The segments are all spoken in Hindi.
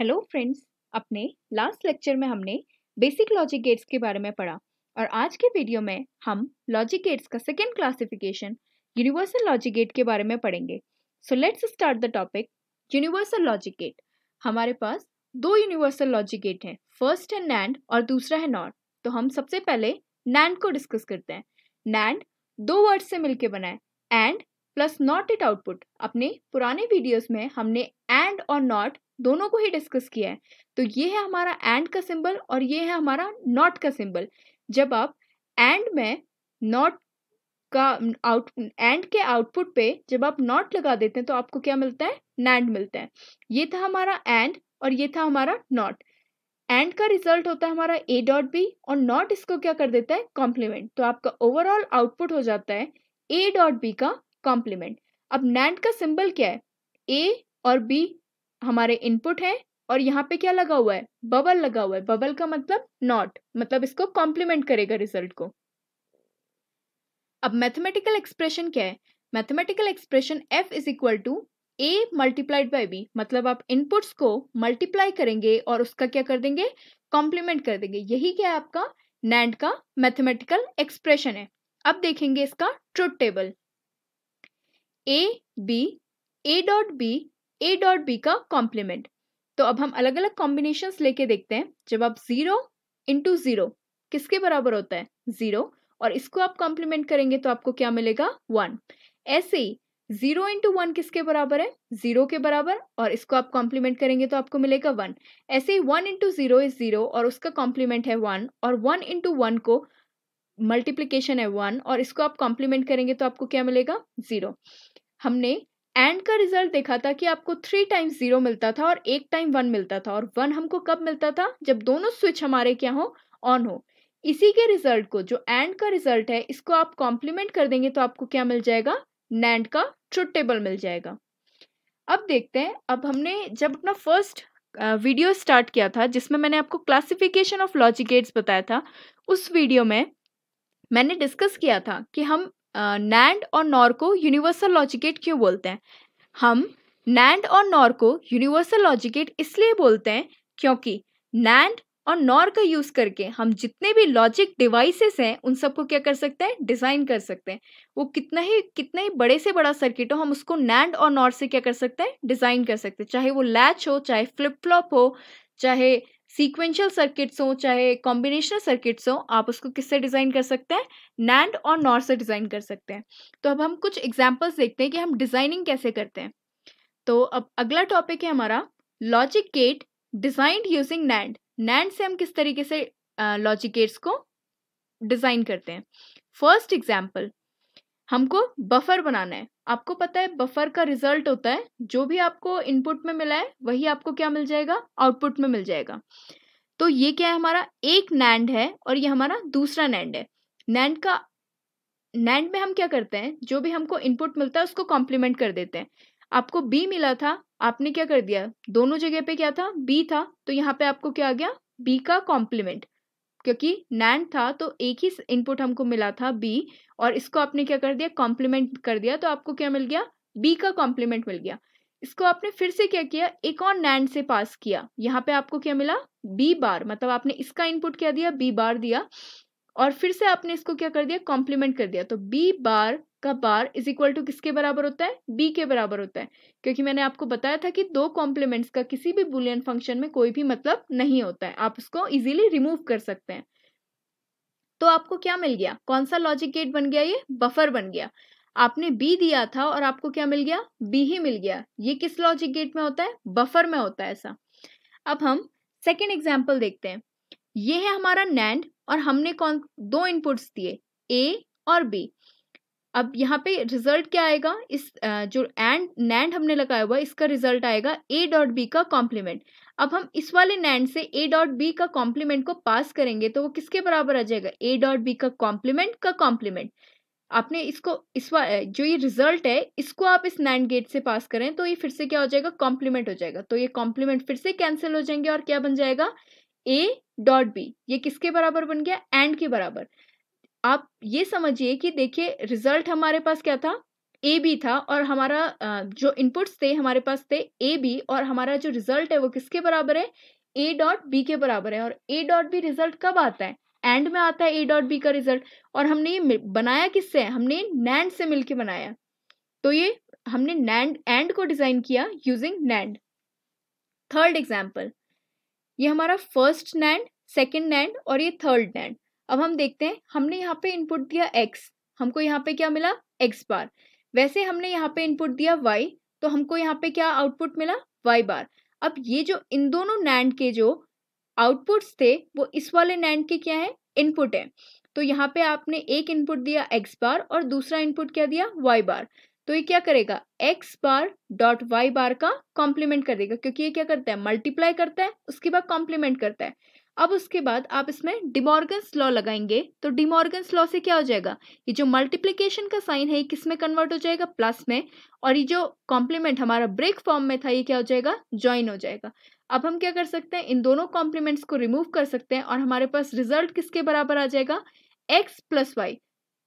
Hello friends. अपने लास्ट लेक्चर में हमने बेसिक लॉजिक गेट्स के बारे में पढ़ा और आज के वीडियो में हम लॉजिक गेट्स का second classification universal logic gate के बारे में पढ़ेंगे। So let's start the topic universal logic gate. हमारे पास दो यूनिवर्सल लॉजिक गेट हैं, फर्स्ट है नैंड और दूसरा है नॉट। तो हम सबसे पहले नैंड को डिस्कस करते हैं। नैंड दो वर्ड से मिलकर बना है, and plus not it output. अपने पुराने वीडियोस में हमने एंड और नॉट दोनों को ही डिस्कस किया है। तो ये है हमारा एंड का सिंबल और ये है हमारा नॉट का सिंबल। जब आप एंड में नॉट का एंड के आउटपुट पे जब आप नॉट लगा देते हैं तो आपको क्या मिलता है? नैंड मिलता है। ये था हमारा एंड और ये था हमारा नॉट। एंड का रिजल्ट होता है हमारा ए डॉट बी और नॉट इसको क्या कर देता है? कॉम्प्लीमेंट। तो आपका ओवरऑल आउटपुट हो जाता है ए डॉट बी का कॉम्प्लीमेंट। अब नैंड का सिंबल क्या है? ए और बी हमारे इनपुट है और यहाँ पे क्या लगा हुआ है? बबल लगा हुआ है। बबल का मतलब नॉट, मतलब इसको कॉम्प्लीमेंट करेगा रिजल्ट को। अब मैथमेटिकल एक्सप्रेशन क्या है? Mathematical expression f is equal to a multiplied by b, मतलब आप इनपुट्स को मल्टीप्लाई करेंगे और उसका क्या कर देंगे? कॉम्प्लीमेंट कर देंगे। यही क्या है आपका नैंड का मैथमेटिकल एक्सप्रेशन है। अब देखेंगे इसका truth table. a dot B का कॉम्प्लीमेंट। तो अब हम अलग अलग कॉम्बिनेशंस लेके देखते हैं। जब आप 0 इंटू 0 किसके बराबर होता है? 0, और इसको आप कॉम्प्लीमेंट करेंगे तो आपको क्या मिलेगा? 1। ऐसे ही 0 इंटू 1 किसके बराबर है? 0 के बराबर, और इसको आप कॉम्प्लीमेंट करेंगे तो आपको मिलेगा 1। ऐसे ही 1 इंटू 0 इज 0 और उसका कॉम्प्लीमेंट है 1, और 1 इंटू 1 को मल्टीप्लीकेशन है 1 और इसको आप कॉम्प्लीमेंट करेंगे तो आपको क्या मिलेगा? 0। हमने एंड का रिजल्ट देखा था कि आपको 3 टाइम्स 0 मिलता था और 1 टाइम 1 मिलता था, और 1 हमको कब मिलता था? जब दोनों स्विच हमारे क्या हो? ऑन हो। इसी के रिजल्ट को, जो एंड का रिजल्ट है, इसको आप कॉम्प्लीमेंट कर देंगे तो आपको क्या मिल जाएगा? नैंड का ट्रुथ टेबल मिल जाएगा। अब देखते हैं, अब हमने जब अपना फर्स्ट वीडियो स्टार्ट किया था जिसमें मैंने आपको क्लासिफिकेशन ऑफ लॉजिक गेट्स बताया था, उस वीडियो में मैंने डिस्कस किया था कि हम नैंड और नॉर को यूनिवर्सल लॉजिक गेट क्यों बोलते हैं। हम नैंड और नॉर को यूनिवर्सल लॉजिक गेट इसलिए बोलते हैं क्योंकि नैंड और नॉर का यूज करके हम जितने भी लॉजिक डिवाइसेस हैं उन सबको क्या कर सकते हैं? डिजाइन कर सकते हैं। वो कितना ही बड़े से बड़ा सर्किट हो, हम उसको नैंड और नॉर से क्या कर सकते हैं? डिजाइन कर सकते हैं। चाहे वो लैच हो, चाहे फ्लिप फ्लॉप हो, चाहे सीक्वेंशियल सर्किट्स हो, चाहे कॉम्बिनेशनल सर्किट्स हो, आप उसको किससे डिजाइन कर सकते हैं? नैंड और नॉर से डिजाइन कर सकते हैं। तो अब हम कुछ एग्जांपल्स देखते हैं कि हम डिजाइनिंग कैसे करते हैं। तो अब अगला टॉपिक है हमारा logic gate designed using NAND. NAND से हम किस तरीके से लॉजिक गेट्स को डिजाइन करते हैं। फर्स्ट एग्जांपल, हमको बफर बनाना है। आपको पता है बफर का रिजल्ट होता है जो भी आपको इनपुट में मिला है वही आपको क्या मिल जाएगा? आउटपुट में मिल जाएगा। तो ये क्या है? हमारा एक नैंड है और ये हमारा दूसरा नैंड है। नैंड में हम क्या करते हैं? जो भी हमको इनपुट मिलता है उसको कॉम्प्लीमेंट कर देते हैं। आपको बी मिला था, आपने क्या कर दिया? दोनों जगह पे क्या था? बी था, तो यहाँ पे आपको क्या आ गया? बी का कॉम्प्लीमेंट। क्योंकि नैंड था तो एक ही इनपुट हमको मिला था बी, और इसको आपने क्या कर दिया? कॉम्प्लीमेंट कर दिया, तो आपको क्या मिल गया? बी का कॉम्प्लीमेंट मिल गया। इसको आपने फिर से क्या किया? एक और नैंड से पास किया। यहाँ पे आपको क्या मिला? बी बार, मतलब आपने इसका इनपुट क्या दिया? बी बार दिया, और फिर से आपने इसको क्या कर दिया? कॉम्प्लीमेंट कर दिया। तो बी बार का बार इज इक्वल टू किसके बराबर होता है? बी के बराबर होता है। क्योंकि मैंने आपको बताया था कि दो कॉम्प्लीमेंट्स का किसी भी बुलियन फंक्शन में कोई भी मतलब नहीं होता है, आप उसको इजीली रिमूव कर सकते हैं। तो आपको क्या मिल गया? कौन सा लॉजिक गेट बन गया? ये बफर बन गया। आपने बी दिया था और आपको क्या मिल गया? बी ही मिल गया। ये किस लॉजिक गेट में होता है? बफर में होता है ऐसा। अब हम सेकेंड एग्जाम्पल देखते हैं। ये है हमारा नैंड और हमने दो इनपुट्स दिए, ए और बी। अब यहाँ पे रिजल्ट क्या आएगा? इस जो नैंड हमने लगाया हुआ इसका रिजल्ट आएगा ए डॉट बी का कॉम्प्लीमेंट। अब हम इस वाले नैंड से ए डॉट बी का कॉम्प्लीमेंट को पास करेंगे तो वो किसके बराबर आ जाएगा? ए डॉट बी का कॉम्प्लीमेंट का कॉम्प्लीमेंट। आपने इसको जो ये रिजल्ट है इसको आप इस नैंड गेट से पास करें तो ये फिर से क्या हो जाएगा? कॉम्प्लीमेंट हो जाएगा। तो ये कॉम्प्लीमेंट फिर से कैंसिल हो जाएंगे और क्या बन जाएगा? A dot B. ये किसके बराबर बन गया? एंड के बराबर। आप ये समझिए कि देखिए रिजल्ट हमारे पास क्या था? ए बी था और हमारा जो इनपुट्स थे हमारे पास थे ए बी, और हमारा जो रिजल्ट है वो किसके बराबर है, ए डॉट बी के बराबर है। और ए डॉट बी रिजल्ट कब आता है, एंड में आता है ए डॉट बी का रिजल्ट। और हमने ये बनाया किससे, हमने नैंड से मिलके बनाया। तो ये हमने नैंड एंड को डिजाइन किया यूजिंग नैंड। थर्ड एग्जाम्पल, ये हमारा फर्स्ट नैंड, सेकेंड नैंड और ये थर्ड नैंड। अब हम देखते हैं, हमने यहाँ पे इनपुट दिया x, हमको यहाँ पे क्या मिला, x बार। वैसे हमने यहाँ पे इनपुट दिया y, तो हमको यहाँ पे क्या आउटपुट मिला, y बार। अब ये जो इन दोनों नैंड के जो आउटपुट्स थे वो इस वाले नैंड के क्या है, इनपुट है। तो यहाँ पे आपने एक इनपुट दिया x बार और दूसरा इनपुट क्या दिया, y बार। तो ये क्या करेगा, x बार डॉट y बार का कॉम्प्लीमेंट कर देगा, क्योंकि ये क्या करता है, मल्टीप्लाई करता है, उसके बाद कॉम्प्लीमेंट करता है। अब उसके बाद आप इसमें डिमॉर्गन्स लॉ लगाएंगे, तो डिमॉर्गन्स लॉ से क्या हो जाएगा, ये जो मल्टीप्लिकेशन का साइन है ये किस में कन्वर्ट हो जाएगा, प्लस में, और ये जो कॉम्प्लीमेंट हमारा ब्रेक फॉर्म में था ये क्या हो जाएगा, ज्वाइन हो जाएगा। अब हम क्या कर सकते हैं, इन दोनों कॉम्प्लीमेंट्स को रिमूव कर सकते हैं और हमारे पास रिजल्ट किसके बराबर आ जाएगा, x प्लस वाई।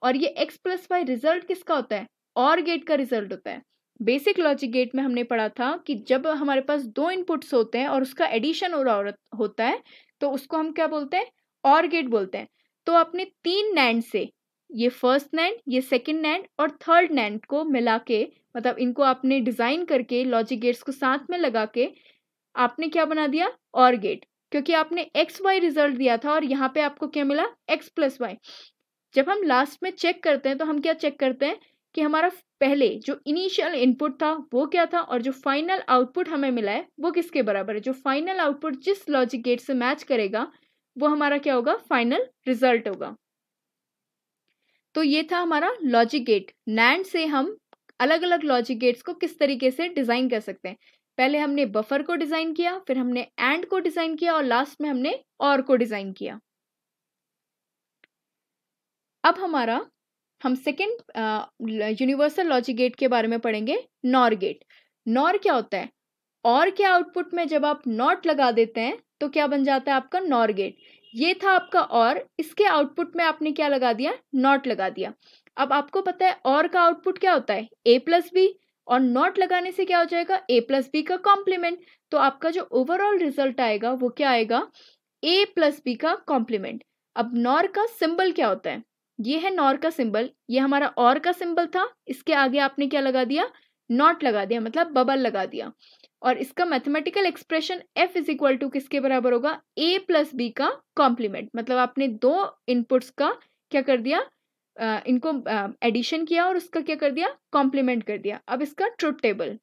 और ये x प्लस वाई रिजल्ट किसका होता है, और गेट का रिजल्ट होता है। बेसिक लॉजिक गेट में हमने पढ़ा था कि जब हमारे पास दो इनपुट्स होते हैं और उसका एडिशन हो रहा होता है तो उसको हम क्या बोलते हैं, और गेट बोलते हैं। तो आपने तीन नैंड से, ये फर्स्ट नैंड, ये सेकंड नैंड और थर्ड नैंड को मिला के, मतलब इनको आपने डिजाइन करके लॉजिक गेट्स को साथ में लगा के आपने क्या बना दिया, और गेट, क्योंकि आपने एक्स वाई रिजल्ट दिया था और यहाँ पे आपको क्या मिला, एक्स प्लस वाई। जब हम लास्ट में चेक करते हैं तो हम क्या चेक करते हैं कि हमारा पहले जो इनिशियल इनपुट था वो क्या था और जो फाइनल आउटपुट हमें मिला है वो किसके बराबर है। जो फाइनल आउटपुट जिस लॉजिक गेट से मैच करेगा वो हमारा क्या होगा, फाइनल रिजल्ट होगा। तो ये था हमारा लॉजिक गेट। नैंड से हम अलग अलग लॉजिक गेट्स को किस तरीके से डिजाइन कर सकते हैं। पहले हमने बफर को डिजाइन किया, फिर हमने एंड को डिजाइन किया और लास्ट में हमने और को डिजाइन किया। अब हम सेकेंड यूनिवर्सल लॉजिक गेट के बारे में पढ़ेंगे, नॉर गेट। नॉर क्या होता है, और के आउटपुट में जब आप नॉट लगा देते हैं तो क्या बन जाता है आपका नॉर गेट। ये था आपका और, इसके आउटपुट में आपने क्या लगा दिया, नॉट लगा दिया। अब आपको पता है और का आउटपुट क्या होता है, a प्लस बी, और नॉट लगाने से क्या हो जाएगा, a प्लस बी का कॉम्प्लीमेंट। तो आपका जो ओवरऑल रिजल्ट आएगा वो क्या आएगा, a प्लस बी का कॉम्प्लीमेंट। अब नॉर का सिंबल क्या होता है, ये है नॉर का सिंबल, ये हमारा और का सिंबल था, इसके आगे आपने क्या लगा दिया, नॉट लगा दिया, मतलब बबल लगा दिया। और इसका mathematical expression f is equal to किसके बराबर होगा, a प्लस बी का कॉम्प्लीमेंट। मतलब आपने दो इनपुट्स का क्या कर दिया, इनको एडिशन किया और उसका क्या कर दिया, कॉम्प्लीमेंट कर दिया। अब इसका ट्रुथ टेबल,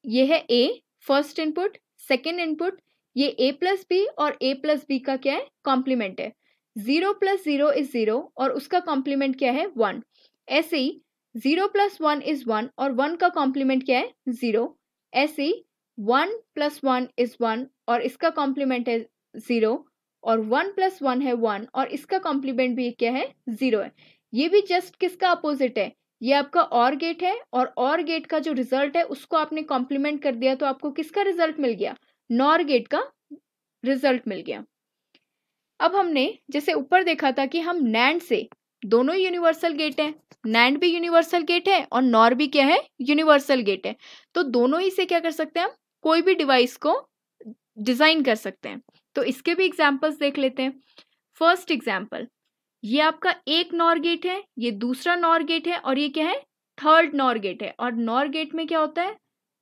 ये है a first input, second input, ये a प्लस बी और a प्लस बी का क्या है, कॉम्प्लीमेंट है। 0 प्लस 0 इज 0 और उसका कॉम्प्लीमेंट क्या है, 1। ऐसे ही 0 प्लस 1 इज 1 और 1 का कॉम्प्लीमेंट क्या है, 0। ऐसे ही 1 प्लस 1 इज 1 और इसका कॉम्प्लीमेंट है 0, और 1 प्लस 1 है 1 और इसका कॉम्प्लीमेंट भी क्या है, 0 है। ये भी जस्ट किसका अपोजिट है, ये आपका और गेट है, और गेट का जो रिजल्ट है उसको आपने कॉम्प्लीमेंट कर दिया तो आपको किसका रिजल्ट मिल गया, नॉर गेट का रिजल्ट मिल गया। अब हमने जैसे ऊपर देखा था कि हम नैंड से, दोनों यूनिवर्सल गेट है, नैंड भी यूनिवर्सल गेट है और नॉर भी क्या है, यूनिवर्सल गेट है। तो दोनों ही से क्या कर सकते हैं हम, कोई भी डिवाइस को डिजाइन कर सकते हैं। तो इसके भी एग्जांपल्स देख लेते हैं। फर्स्ट एग्जांपल, ये आपका एक नॉर गेट है, ये दूसरा नॉर गेट है और ये क्या है, थर्ड नॉर गेट है। और नॉर गेट में क्या होता है,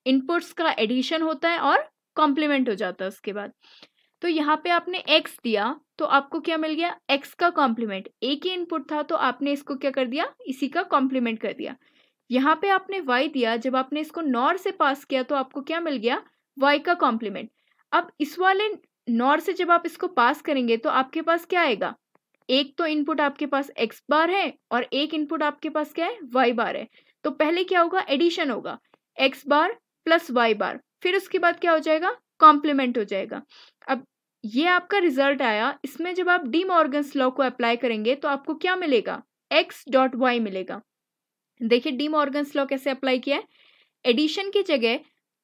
इनपुट्स का एडिशन होता है और कॉम्प्लीमेंट हो जाता है उसके बाद। तो यहाँ पे आपने x दिया तो आपको क्या मिल गया, x का कॉम्प्लीमेंट। एक ही इनपुट था तो आपने इसको क्या कर दिया, इसी का कॉम्प्लीमेंट कर दिया। यहाँ पे आपने y दिया, जब आपने इसको नॉर से पास किया तो आपको क्या मिल गया, y का कॉम्प्लीमेंट। अब इस वाले नॉर से जब आप इसको पास करेंगे तो आपके पास क्या आएगा, एक तो इनपुट आपके पास x बार है और एक इनपुट आपके पास क्या है, y बार है। तो पहले क्या होगा, एडिशन होगा, x बार प्लस y बार, फिर उसके बाद क्या हो जाएगा, कॉम्प्लीमेंट हो जाएगा। अब ये आपका रिजल्ट आया, इसमें जब आप डी मॉर्गन्स लॉ को अप्लाई करेंगे तो आपको क्या मिलेगा, x डॉट वाई मिलेगा। देखिए डी मॉर्गन्स लॉ कैसे अप्लाई किया है, एडिशन की जगह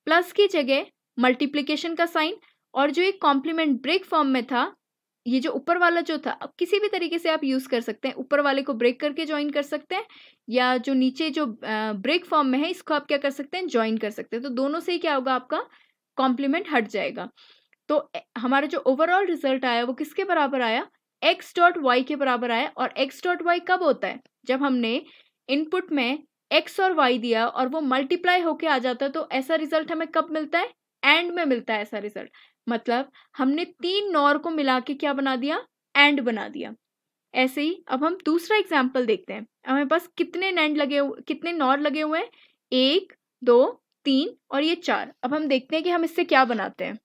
प्लस की जगह मल्टीप्लिकेशन का साइन, और जो एक कॉम्प्लीमेंट ब्रेक फॉर्म में था ये जो ऊपर वाला जो था, अब किसी भी तरीके से आप यूज़ कर सकते हैं, ऊपर वाले को ब्रेक करके ज्वाइन कर सकते हैं, या जो नीचे जो ब्रेक फॉर्म में है इसको आप क्या कर सकते हैं, ज्वाइन कर सकते हैं। तो दोनों से ही क्या होगा, आपका कॉम्प्लीमेंट हट जाएगा। तो हमारा जो ओवरऑल रिजल्ट आया वो किसके बराबर आया, एक्स डॉट वाई के बराबर आया। और एक्स डॉट वाई कब होता है, जब हमने इनपुट में एक्स और वाई दिया और वो मल्टीप्लाई होके आ जाता है। तो ऐसा रिजल्ट हमें कब मिलता है, एंड में मिलता है ऐसा रिजल्ट। मतलब हमने 3 नॉर को मिला के क्या बना दिया, एंड बना दिया। ऐसे ही अब हम दूसरा एग्जाम्पल देखते हैं। हमारे पास कितने कितने नॉर लगे हुए हैं, 1 2 3 और ये 4। अब हम देखते हैं कि हम इससे क्या बनाते हैं।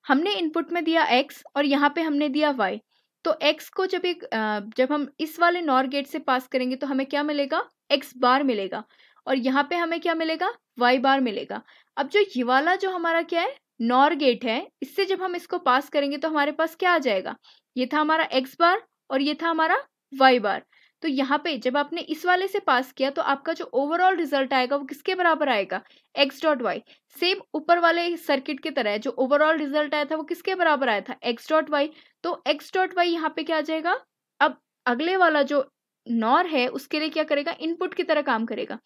हमने इनपुट में दिया x और यहाँ पे हमने दिया y। तो x को जब हम इस वाले नॉर गेट से पास करेंगे तो हमें क्या मिलेगा, x बार मिलेगा, और यहाँ पे हमें क्या मिलेगा, y बार मिलेगा। अब जो ये वाला जो हमारा क्या है, नॉर गेट है, इससे जब हम इसको पास करेंगे तो हमारे पास क्या आ जाएगा, ये था हमारा x बार और ये था हमारा y बार। तो यहाँ पे जब आपने इस वाले से पास किया तो आपका जो ओवरऑल रिजल्ट आएगा वो किसके बराबर आएगा, एक्स डॉट वाई। सेम ऊपर वाले सर्किट की तरह जो ओवरऑल रिजल्ट आया था वो किसके बराबर आया था, एक्स डॉट वाई। तो एक्स डॉट वाई यहाँ पे क्या आ जाएगा, अब अगले वाला जो नॉर है उसके लिए क्या करेगा, इनपुट की तरह काम करेगा।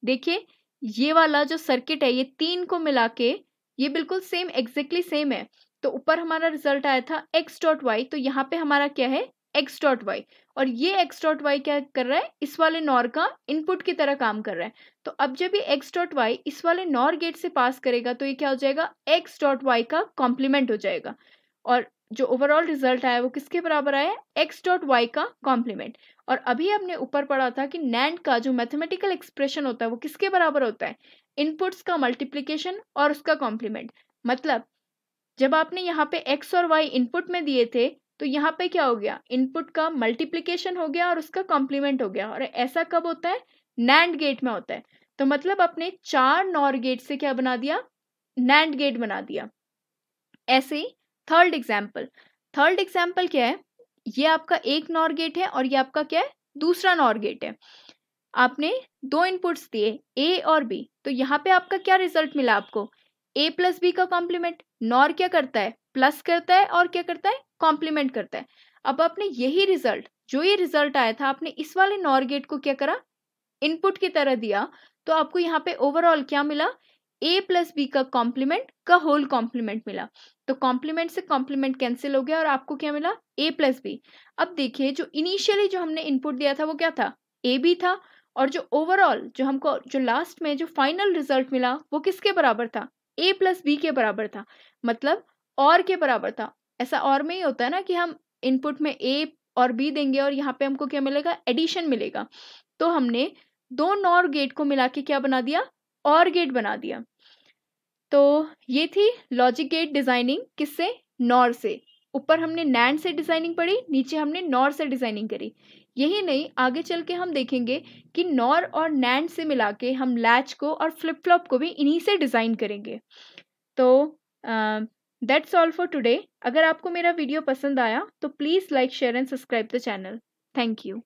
देखिए ये वाला जो सर्किट है, ये 3 को मिला के ये बिल्कुल सेम एग्जैक्टली सेम है। तो ऊपर हमारा रिजल्ट आया था एक्स डॉट वाई, तो यहाँ पे हमारा क्या है, एक्स डॉट वाई। और ये एक्स डॉट वाई क्या कर रहा है, इस वाले नॉर का इनपुट की तरह काम कर रहा है। तो अब जब ये एक्स डॉट वाई इस वाले नॉर गेट से पास करेगा तो ये क्या हो जाएगा, एक्स डॉट वाई का कॉम्प्लीमेंट हो जाएगा। और जो ओवरऑल रिजल्ट आया वो किसके बराबर आया, एक्स डॉट वाई का कॉम्प्लीमेंट। और अभी हमने ऊपर पढ़ा था कि नैंड का जो मैथमेटिकल एक्सप्रेशन होता है वो किसके बराबर होता है, इनपुट्स का मल्टीप्लीकेशन और उसका कॉम्प्लीमेंट। मतलब जब आपने यहाँ पे x और y इनपुट में दिए थे तो यहाँ पे क्या हो गया, इनपुट का मल्टीप्लिकेशन हो गया और उसका कॉम्प्लीमेंट हो गया। और ऐसा कब होता है, नैंड गेट में होता है। तो मतलब अपने 4 नॉर गेट से क्या बना दिया, नैंड गेट बना दिया। ऐसे ही थर्ड एग्जाम्पल क्या है, ये आपका एक नॉर गेट है और ये आपका क्या है, दूसरा नॉर गेट है। आपने 2 इनपुट्स दिए a और b, तो यहाँ पे आपका क्या रिजल्ट मिला आपको, a प्लस बी का कॉम्प्लीमेंट। नॉर क्या करता है, प्लस करता है और क्या करता है, कॉम्प्लीमेंट करता है। अब आपने यही रिजल्ट, जो ये रिजल्ट आया था, आपने इस वाले नॉर गेट को क्या करा, इनपुट की तरह दिया। तो आपको यहाँ पे ओवरऑल क्या मिला, a प्लस बी का कॉम्प्लीमेंट का होल कॉम्प्लीमेंट मिला। तो कॉम्प्लीमेंट से कॉम्प्लीमेंट कैंसिल हो गया और आपको क्या मिला, a प्लस बी। अब देखिए जो इनिशियली जो हमने इनपुट दिया था वो क्या था, a b था, और जो ओवरऑल जो हमको जो लास्ट में जो फाइनल रिजल्ट मिला वो किसके बराबर था, a प्लस बी के बराबर था। मतलब और के बराबर था। ऐसा और में ही होता है ना कि हम इनपुट में a और b देंगे और यहाँ पे हमको क्या मिलेगा, एडिशन मिलेगा। तो हमने 2 नॉर गेट को मिला के क्या बना दिया, और गेट बना दिया। तो ये थी लॉजिक गेट डिजाइनिंग, किससे, नॉर से। ऊपर हमने नैंड से डिजाइनिंग पढ़ी, नीचे हमने नॉर से डिजाइनिंग करी। यही नहीं, आगे चल के हम देखेंगे कि नॉर और नैंड से मिला के हम लैच को और फ्लिप फ्लॉप को भी इन्हीं से डिजाइन करेंगे। तो दैट्स ऑल फॉर टुडे। अगर आपको मेरा वीडियो पसंद आया तो please like, share and subscribe the channel. Thank you.